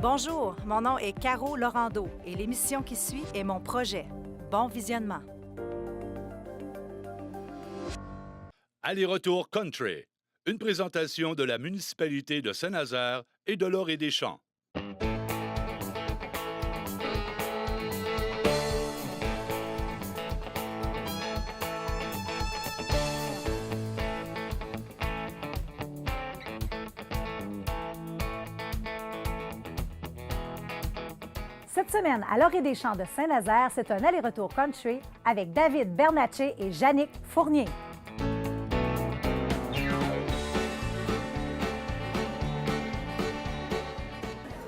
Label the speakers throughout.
Speaker 1: Bonjour, mon nom est Caro Laurando et l'émission qui suit est mon projet. Bon visionnement.
Speaker 2: Aller-retour country. Une présentation de la municipalité de Saint-Nazaire et de l'Orée-des-Champs.
Speaker 1: Cette semaine, à l'Orée-des-Champs de Saint-Nazaire, c'est un aller-retour country avec David Bernatchez et Jannick Fournier.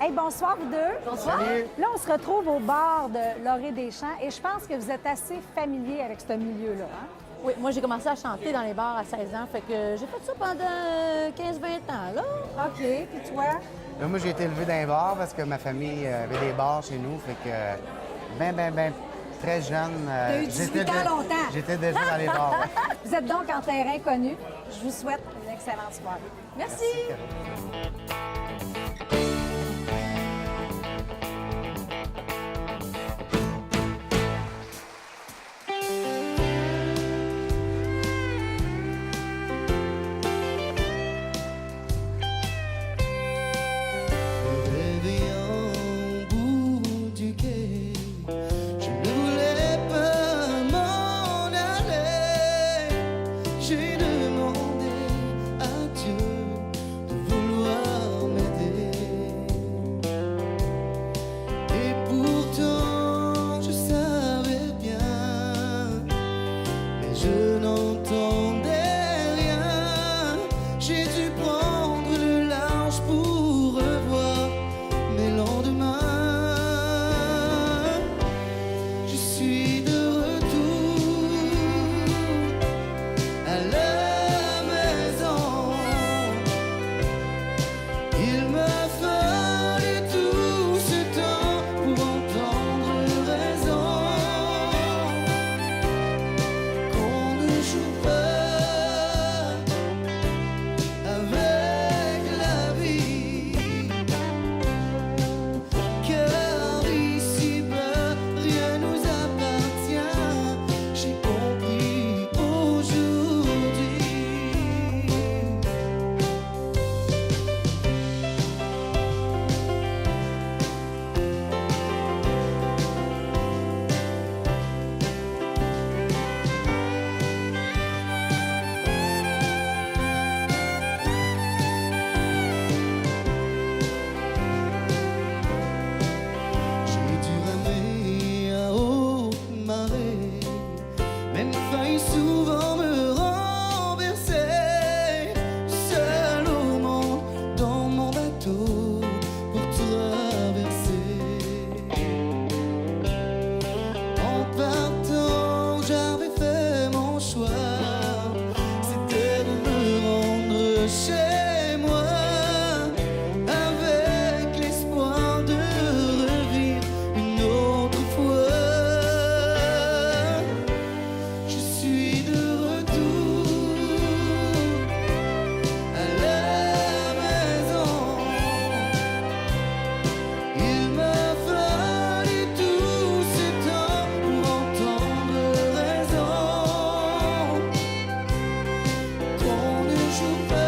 Speaker 1: Hey, bonsoir vous deux.
Speaker 3: Bonsoir.
Speaker 4: Salut.
Speaker 1: Là, on se retrouve au bord de l'Orée-des-Champs et je pense que vous êtes assez familier avec ce milieu-là. Hein?
Speaker 3: Oui, moi, j'ai commencé à chanter dans les bars à 16 ans, fait que j'ai fait ça pendant 15-20 ans, là.
Speaker 1: OK. Puis toi?
Speaker 4: Là, moi, j'ai été élevé dans les bars parce que ma famille avait des bars chez nous. Fait que, très jeune.
Speaker 1: T'as eu 18 ans longtemps.
Speaker 4: J'étais déjà dans les bars. Ouais.
Speaker 1: Vous êtes donc en terrain connu. Je vous souhaite une excellente soirée.
Speaker 3: Merci.
Speaker 5: Qu'on ne joue pas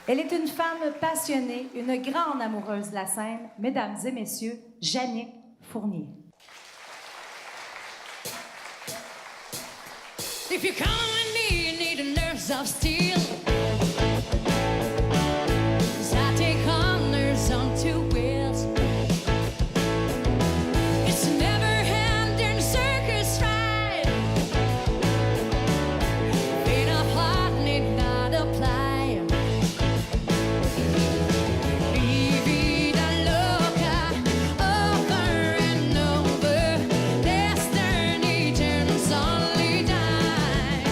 Speaker 1: Elle est une femme passionnée, une grande amoureuse de la scène. Mesdames et messieurs, Jannick Fournier.
Speaker 5: If you come with me, you need nerves of steel. 'Cause I take honors on 2 wheels. It's a never-ending circus ride. Pain of heart need not apply. Vivida loca, over and over. Destiny turns only dime.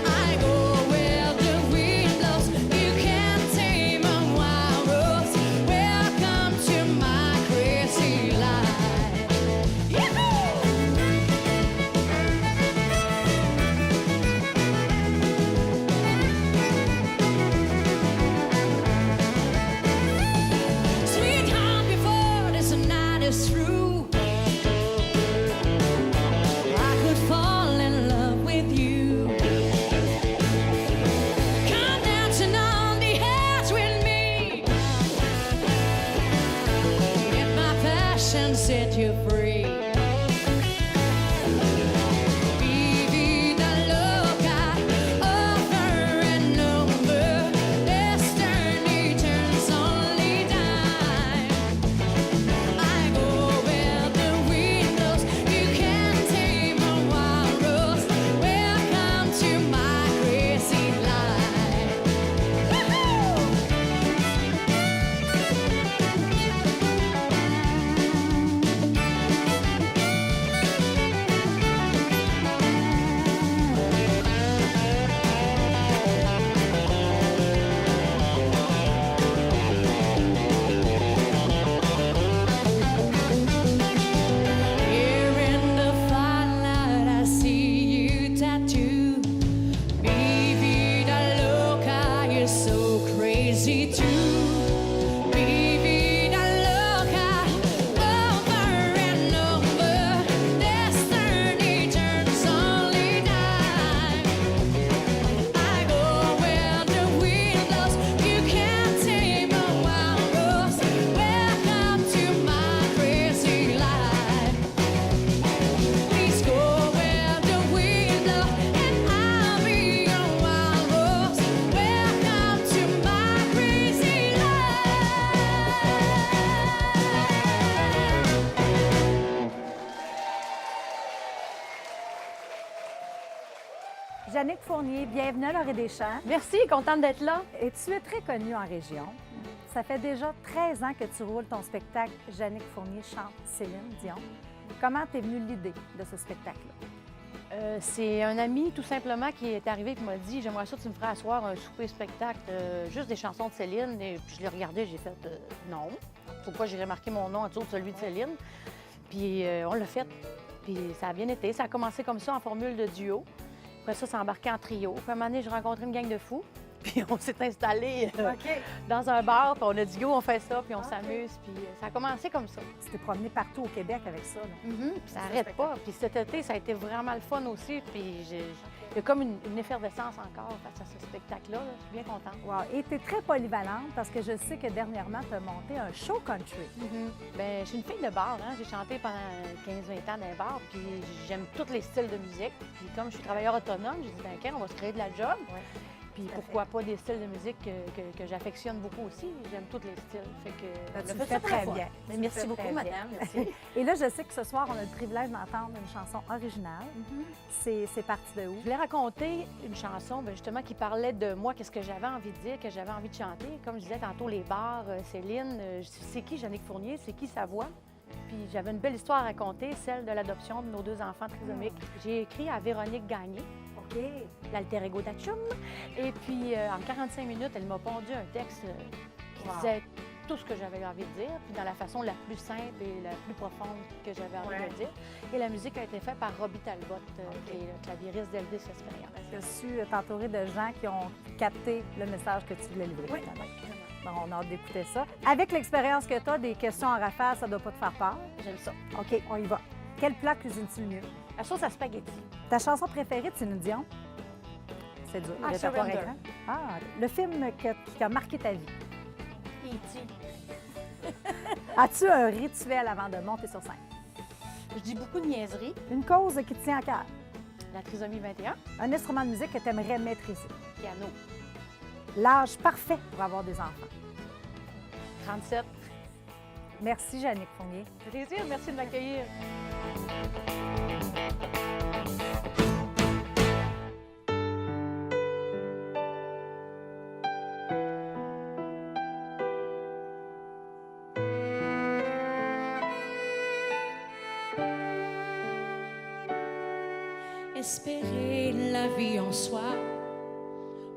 Speaker 5: I go where the wind blows. You can't tame a wild rose. Welcome to my crazy life. Yahoo! Sweetheart, before this night is through, I could fall in love with you. Come dancing on the edge with me. Let my passion set you free. Vivida loca, over and over. Destiny turns only dime. I go where the wind blows. You can't tame a wild rose. Welcome to my crazy life. Woohoo! Here in the firelight, I see you tattooed. Mi vida loca, you're so crazy too. Mi vida loca, over and over. Destiny turns only dime. I go where the wind blows. You can't tame a wild rose. Welcome to my crazy life. Please go where the wind blows, and I'll be your wild rose. Welcome to my crazy life.
Speaker 1: Jannick Fournier, bienvenue à l'Orée des Champs.
Speaker 3: Merci, contente d'être là.
Speaker 1: Et tu es très connue en région. Ça fait déjà 13 ans que tu roules ton spectacle Jannick Fournier chante Céline Dion. Comment t'es venue l'idée de ce spectacle-là?
Speaker 3: C'est un ami, tout simplement, qui est arrivé et qui m'a dit « J'aimerais ça que tu me ferais asseoir un souper-spectacle, juste des chansons de Céline. » Et puis je l'ai regardé, j'ai fait Non. Pourquoi j'irais marquer mon nom en dessous de celui de Céline? » Puis on l'a fait. Puis ça a bien été. Ça a commencé comme ça, en formule de duo. Après ça, ça a embarqué en trio. Puis à un moment donné, j'ai rencontré une gang de fous. Puis on s'est installé dans un bar, puis on a dit « Go, on fait ça, puis on s'amuse. » Puis ça a commencé comme ça.
Speaker 1: Tu t'es promené partout au Québec avec ça. Là.
Speaker 3: Puis ça n'arrête pas. Puis cet été, ça a été vraiment le fun aussi. Puis il y a comme une effervescence encore face à ce spectacle-là. Je suis bien contente.
Speaker 1: Wow. Et tu es très polyvalente parce que je sais que dernièrement, tu as monté un show country.
Speaker 3: Bien, je suis une fille de bar. Hein? J'ai chanté pendant 15-20 ans dans les bars. Puis j'aime tous les styles de musique. Puis comme je suis travailleur autonome, j'ai dit, ben, OK, on va se créer de la job. Puis pourquoi pas des styles de musique que j'affectionne beaucoup aussi. J'aime tous les styles. Fait que
Speaker 1: Tu
Speaker 3: on
Speaker 1: le
Speaker 3: a fait
Speaker 1: fais
Speaker 3: ça pour la
Speaker 1: très
Speaker 3: fois.
Speaker 1: bien.
Speaker 3: Mais
Speaker 1: Tu le
Speaker 3: merci
Speaker 1: fais
Speaker 3: beaucoup,
Speaker 1: très bien.
Speaker 3: madame. Merci.
Speaker 1: Et là, je sais que ce soir, on a le privilège d'entendre une chanson originale. C'est parti de où?
Speaker 3: Je voulais raconter une chanson justement qui parlait de moi, qu'est-ce que j'avais envie de dire, que j'avais envie de chanter. Comme je disais tantôt, les bars, Céline, c'est qui Jannick Fournier, c'est qui sa voix. Puis j'avais une belle histoire à raconter, celle de l'adoption de nos 2 enfants trisomiques. J'ai écrit à Véronique Gagné,
Speaker 1: OK.
Speaker 3: l'alter ego d'Achum. Et puis en 45 minutes, elle m'a pondu un texte qui disait tout ce que j'avais envie de dire, puis dans la façon la plus simple et la plus profonde que j'avais envie de dire. Et la musique a été faite par Robbie Talbot, qui est le claviériste d'Elvis Experience.
Speaker 1: Tu as su t'entourer de gens qui ont capté le message que tu voulais livrer.
Speaker 3: Oui,
Speaker 1: finalement. Bon, on a hâte d'écouter ça. Avec l'expérience que tu as, des questions en rafale, ça ne doit pas te faire peur.
Speaker 3: J'aime ça.
Speaker 1: OK, on y va. Quel plat cuisines-tu le mieux?
Speaker 3: La sauce à spaghetti.
Speaker 1: Ta chanson préférée de Céline Dion? c'est dur.
Speaker 3: Ah,
Speaker 1: Répertoire
Speaker 3: Surrender.
Speaker 1: écran. Ah, le film qui a marqué ta vie.
Speaker 3: E.T.
Speaker 1: As-tu un rituel avant de monter sur scène?
Speaker 3: Je dis beaucoup de niaiseries.
Speaker 1: Une cause qui te tient à cœur?
Speaker 3: La trisomie 21,
Speaker 1: Un instrument de musique que tu aimerais maîtriser?
Speaker 3: piano.
Speaker 1: L'âge parfait pour avoir des enfants?
Speaker 3: 37.
Speaker 1: Merci, Jannick Fournier.
Speaker 3: Plaisir, merci de m'accueillir.
Speaker 5: Espérer la vie en soi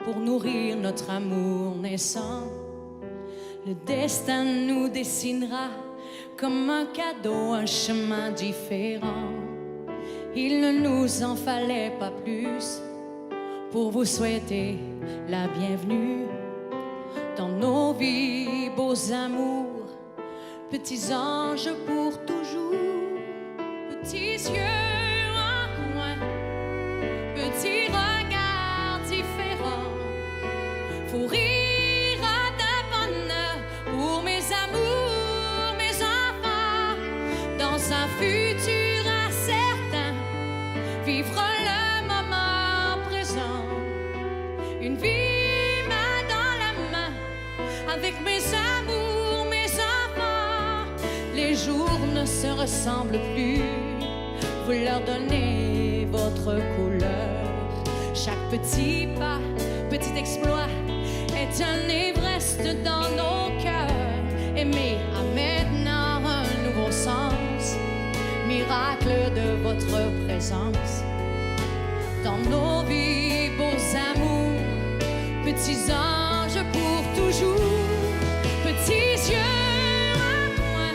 Speaker 5: pour nourrir notre amour naissant. Le destin nous dessinera comme un cadeau, un chemin différent. Il ne nous en fallait pas plus pour vous souhaiter la bienvenue dans nos vies, beaux amours, petits anges pour toujours, petits yeux en coin, petits regards différents, fou rire de bonheur pour mes amours, mes enfants, dans un futur incertain, vivre le moment présent, une vie main dans la main, avec mes amours, mes enfants. Les jours ne se ressemblent plus, vous leur donnez votre couleur. Chaque petit pas, petit exploit est un Everest dans nos cœurs. Aimer a maintenant un nouveau sens, miracle de votre présence. Dans nos vies, beaux amours, petits anges pour toujours, petits yeux en coin,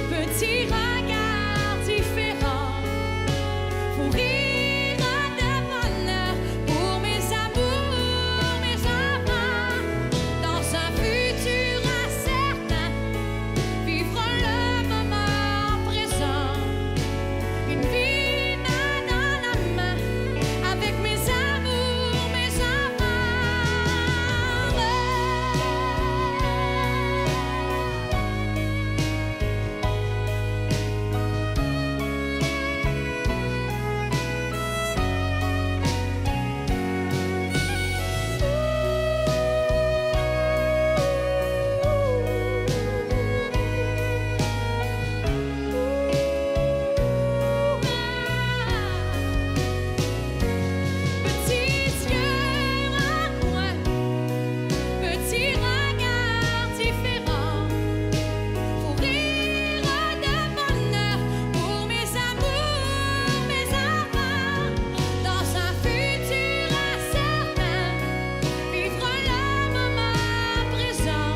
Speaker 5: petits regards différents, fou rire de bonheur pour mes amours, mes enfants, dans un futur incertain, vivre le moment présent, une vie main dans la main, avec mes amours, mes enfants. Petits yeux en coin, petits regards différents, fou rire de bonheur pour mes amours, mes enfants, dans un futur incertain, vivre le moment présent,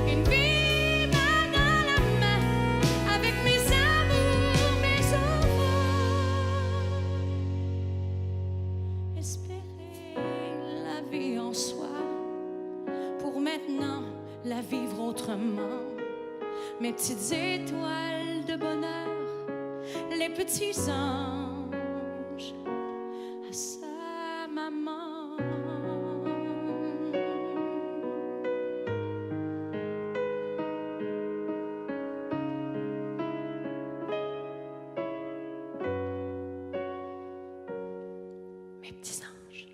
Speaker 5: une vie main dans la main, avec mes amours, mes enfants. Espérer la vie en soi pour maintenant la vivre autrement. Mes petites étoiles de bonheur, les petits anges à sa maman. Mes petits anges.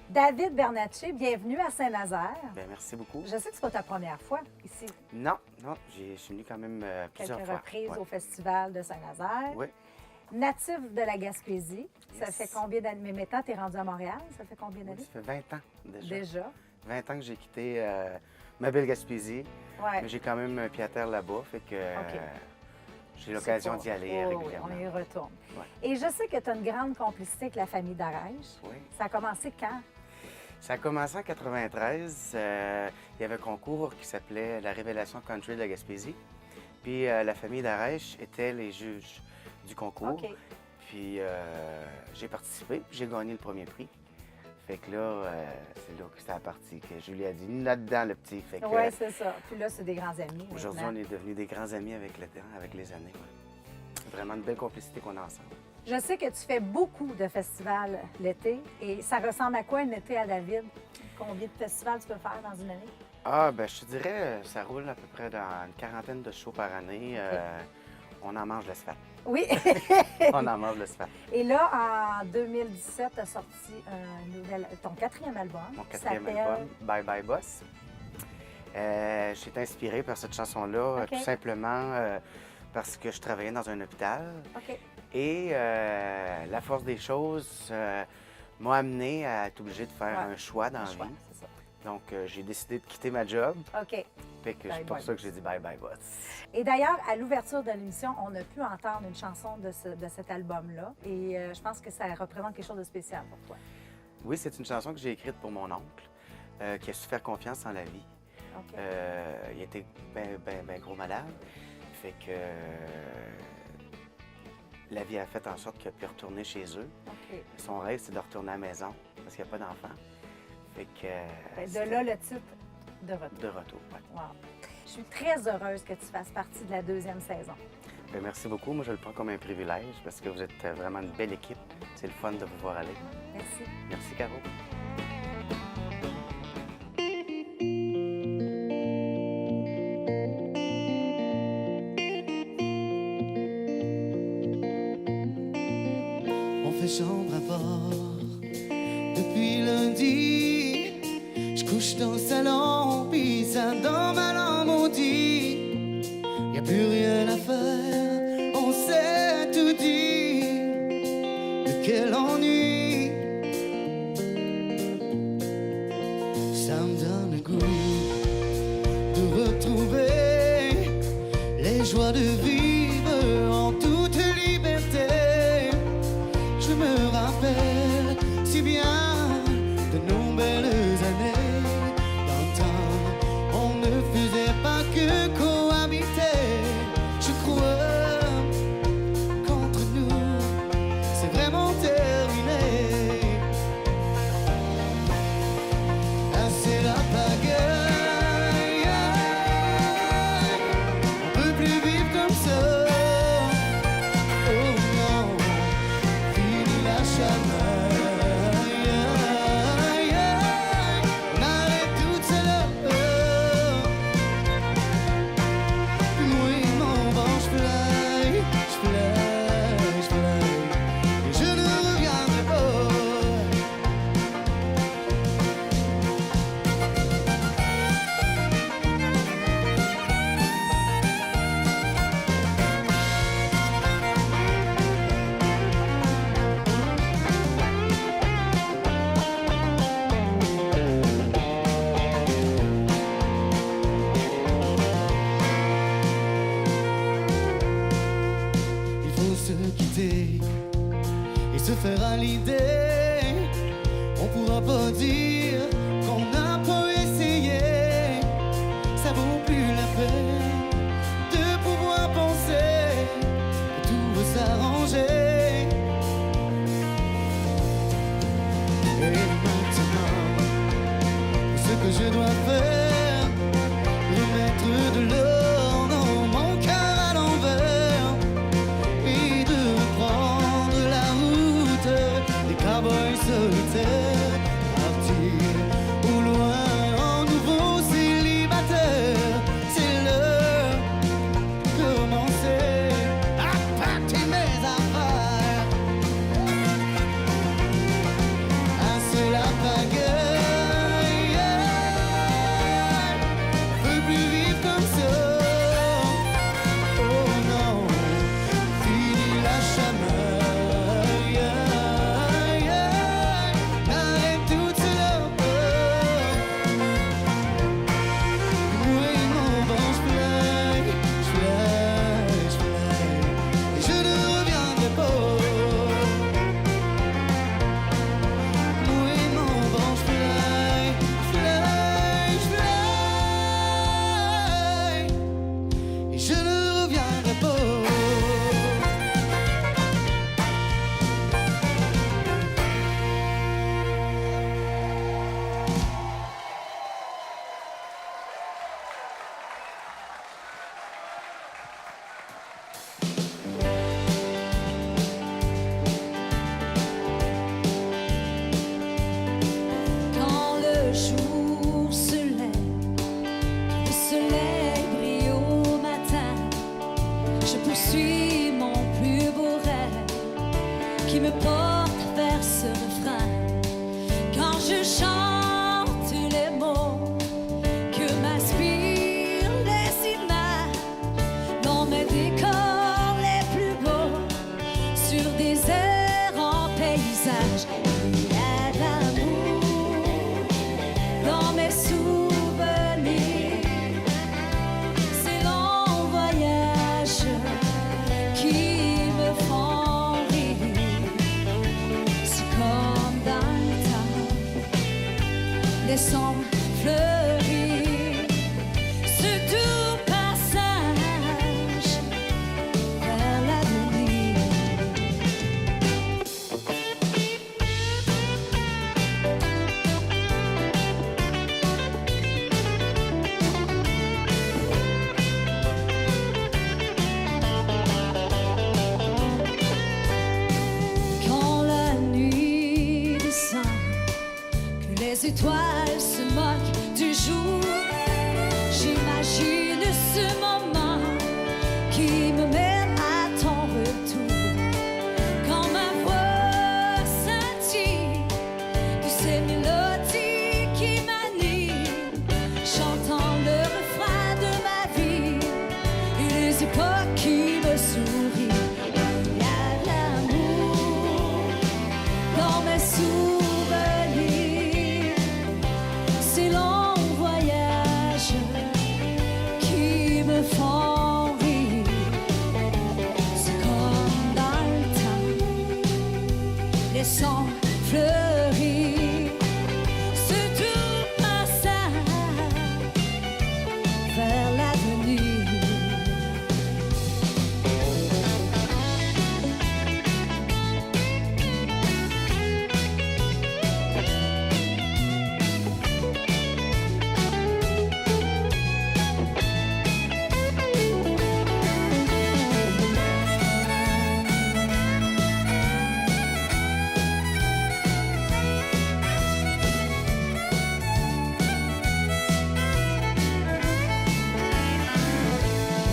Speaker 1: David Bernatchez, bienvenue à Saint-Nazaire.
Speaker 4: Bien, merci beaucoup.
Speaker 1: Je sais que ce n'est pas ta première fois ici.
Speaker 4: Non, je suis venu quand même plusieurs
Speaker 1: Quelques
Speaker 4: fois.
Speaker 1: reprises
Speaker 4: Ouais.
Speaker 1: au Festival de Saint-Nazaire.
Speaker 4: Oui.
Speaker 1: Natif de la Gaspésie. Ça
Speaker 4: Yes.
Speaker 1: fait combien d'années? Mais maintenant, tu es rendu à Montréal. Ça fait combien
Speaker 4: Oui,
Speaker 1: d'années?
Speaker 4: ça fait 20 ans déjà.
Speaker 1: Déjà.
Speaker 4: 20 ans que j'ai quitté ma belle Gaspésie.
Speaker 1: Ouais.
Speaker 4: Mais j'ai quand même un pied à terre là-bas, fait que
Speaker 1: OK.
Speaker 4: j'ai l'occasion d'y aller
Speaker 1: Oui,
Speaker 4: régulièrement.
Speaker 1: on y retourne.
Speaker 4: Ouais.
Speaker 1: Et je sais que tu as une grande complicité avec la famille d'Arèche.
Speaker 4: Oui.
Speaker 1: Ça a commencé quand?
Speaker 4: Ça a commencé en 93. Il y avait un concours qui s'appelait la Révélation Country de la Gaspésie. Puis la famille d'Arèche était les juges du concours.
Speaker 1: OK.
Speaker 4: Puis j'ai participé, puis j'ai gagné le premier prix. Fait que là, c'est là que c'est parti, que Julie a dit là-dedans le petit. Fait que
Speaker 1: Oui, c'est ça. Puis là, c'est des grands amis.
Speaker 4: aujourd'hui,
Speaker 1: maintenant.
Speaker 4: on est devenus des grands amis avec le temps, avec les années. Ouais. Vraiment une belle complicité qu'on a ensemble.
Speaker 1: Je sais que tu fais beaucoup de festivals l'été. Et ça ressemble à quoi un été à David? Combien de festivals tu peux faire dans une année?
Speaker 4: Ah, ben je te dirais, ça roule à peu près dans une quarantaine de shows par année. On en mange l'asphalte.
Speaker 1: Oui.
Speaker 4: On en mange l'asphalte.
Speaker 1: Et là, en 2017, tu as sorti ton 4e album.
Speaker 4: Mon
Speaker 1: qui
Speaker 4: 4e
Speaker 1: s'appelle-
Speaker 4: album, Bye Bye Boss. J'ai été inspiré par cette chanson-là,
Speaker 1: OK.
Speaker 4: tout simplement parce que je travaillais dans un hôpital.
Speaker 1: OK.
Speaker 4: Et la force des choses m'a amené à être obligé de faire
Speaker 1: Ouais,
Speaker 4: un choix dans la
Speaker 1: choix,
Speaker 4: vie.
Speaker 1: c'est ça.
Speaker 4: Donc, j'ai décidé de quitter ma job.
Speaker 1: OK.
Speaker 4: Fait que
Speaker 1: Bye
Speaker 4: c'est pour
Speaker 1: Bye
Speaker 4: ça que j'ai dit Bye Bye Boss.
Speaker 1: Et d'ailleurs, à l'ouverture de l'émission, on a pu entendre une chanson de cet album-là. Et je pense que ça représente quelque chose de spécial pour toi.
Speaker 4: Oui, c'est une chanson que j'ai écrite pour mon oncle, qui a su faire confiance en la vie.
Speaker 1: OK.
Speaker 4: Il était ben gros malade. Fait que la vie a fait en sorte qu'il a pu retourner chez eux.
Speaker 1: OK.
Speaker 4: Son rêve, c'est de retourner à la maison parce qu'il n'y a pas d'enfant. Fait que.
Speaker 1: Ben, de
Speaker 4: c'était
Speaker 1: là, le titre de retour.
Speaker 4: de retour. Ouais.
Speaker 1: Wow. Je suis très heureuse que tu fasses partie de la 2e saison.
Speaker 4: Ben, merci beaucoup. Moi, je le prends comme un privilège parce que vous êtes vraiment une belle équipe. C'est le fun de vous voir aller.
Speaker 1: Merci.
Speaker 4: Merci, Caro.
Speaker 6: On fait chambre à part depuis lundi. Je couche dans le salon, puis ça dans ma langue maudit. Y a plus rien à faire, on s'est tout dit. De quel ennui. Ça me donne le goût de retrouver les joies de vivre en toute liberté. Je me rappelle si bien de nos belles années. Dans le temps, on ne faisait pas que cohabiter. Je crois qu'entre nous, c'est vraiment terminé. Là, c'est la pagaille. On peut plus vivre comme ça. Oh non. Fini la chaleur, on arrête tout cela. Moi et mon vent, je fly, et je ne reviendrai pas. Il faut se quitter et se faire à l'idée. On pourra pas dire qu'on n'a pas essayé. Ça vaut plus la peine de pouvoir penser que tout va s'arranger. Et maintenant, ce que je dois faire, remettre de l'or dans mon cœur à l'envers et de reprendre la route des cowboys solitaires, partir au loin en nouveau célibataire. C'est l'heure de commencer à packer mes affaires. Ah, c'est la pagaille.
Speaker 5: laissant fleurir ce doux passage vers l'avenir. Quand la nuit descend, que les étoiles se moquent du jour, j'imagine ce moment qui me mène à ton retour. Quand ma voix scintille de ces mélodies qui m'animent, chantant le refrain de ma vie et les époques qui me sourient. Il y a de l'amour dans mes souvenirs, ces longs voyages qui me font rire. C'est comme dans le temps, laissant fleurir ce doux passage vers l'avenir.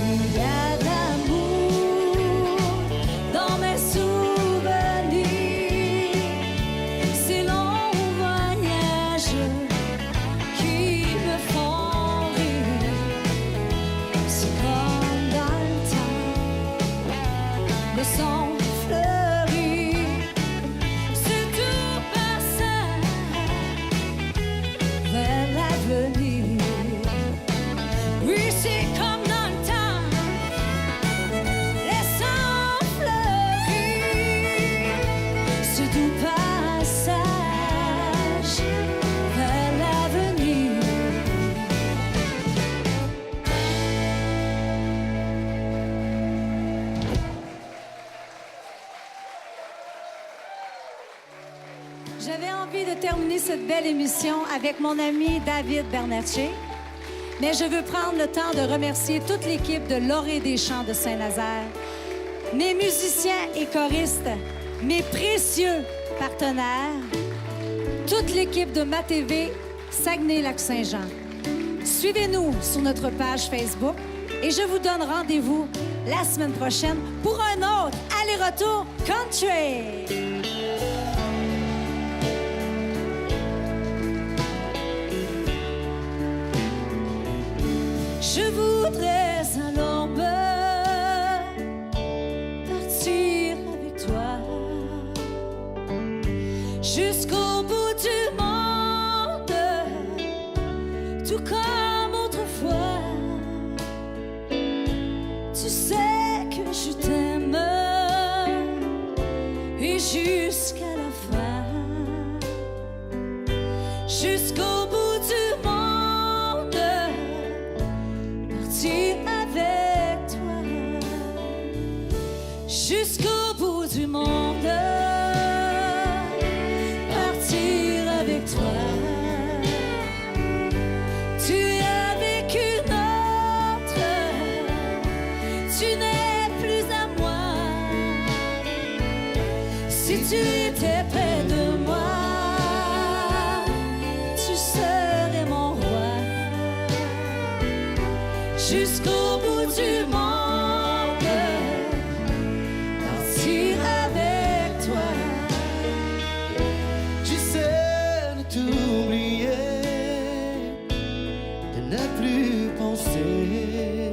Speaker 5: Il y a de l'amour dans mes souvenirs, ces longs voyages qui me font rire. C'est comme dans le temps, laissant fleurir ce doux passage vers l'avenir. Oui, c'est comme dans le temps, laissant fleurir ce doux passage vers l'avenir. J'avais envie de terminer cette belle émission avec mon ami David Bernatchez. Mais je veux prendre le temps de remercier toute l'équipe de l'Orée des Chants de Saint-Nazaire, mes musiciens et choristes, mes précieux partenaires, toute l'équipe de MaTV Saguenay-Lac-Saint-Jean. Suivez-nous sur notre page Facebook et je vous donne rendez-vous la semaine prochaine pour un autre aller-retour country. Je voudrais alors partir avec toi jusqu'au bout du monde, tout comme autrefois. Tu sais que je t'aime et jusqu'à la fin, jusqu'au bout du monde, partir avec toi jusqu'au bout du monde, partir avec toi. Tu es avec une autre, tu n'es plus à moi. Si tu étais près de moi, tu serais mon roi. Jusqu'au bout du monde, partir avec toi.
Speaker 6: J'essaie de t'oublier, de ne plus penser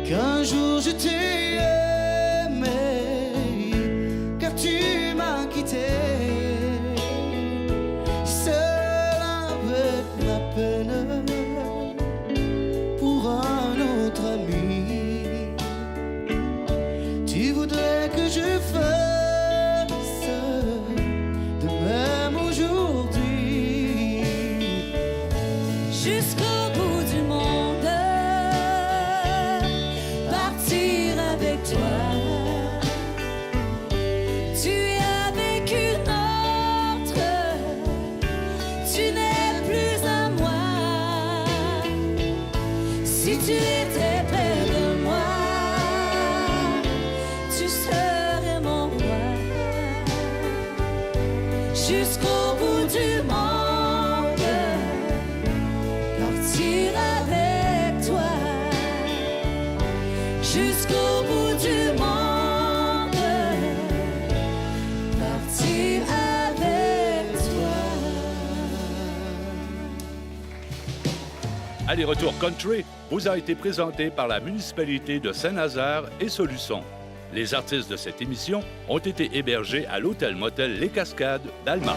Speaker 6: qu'un jour je t'ai aimé, car tu m'as quitté, seul avec ma peine, pour un autre ami. Tu voudrais que je fasse de même aujourd'hui.
Speaker 5: jusqu'au bout du monde, partir avec toi. Tu es avec une autre, tu n'es plus à moi. Si tu étais près de moi, tu serais mon roi. Jusqu'au bout du monde, partir avec toi. Jusqu'au bout du monde, partir avec toi.
Speaker 2: Aller-retour country vous a été présenté par la municipalité de Saint-Nazaire et Soluçon. Les artistes de cette émission ont été hébergés à l'hôtel-motel Les Cascades d'Alma.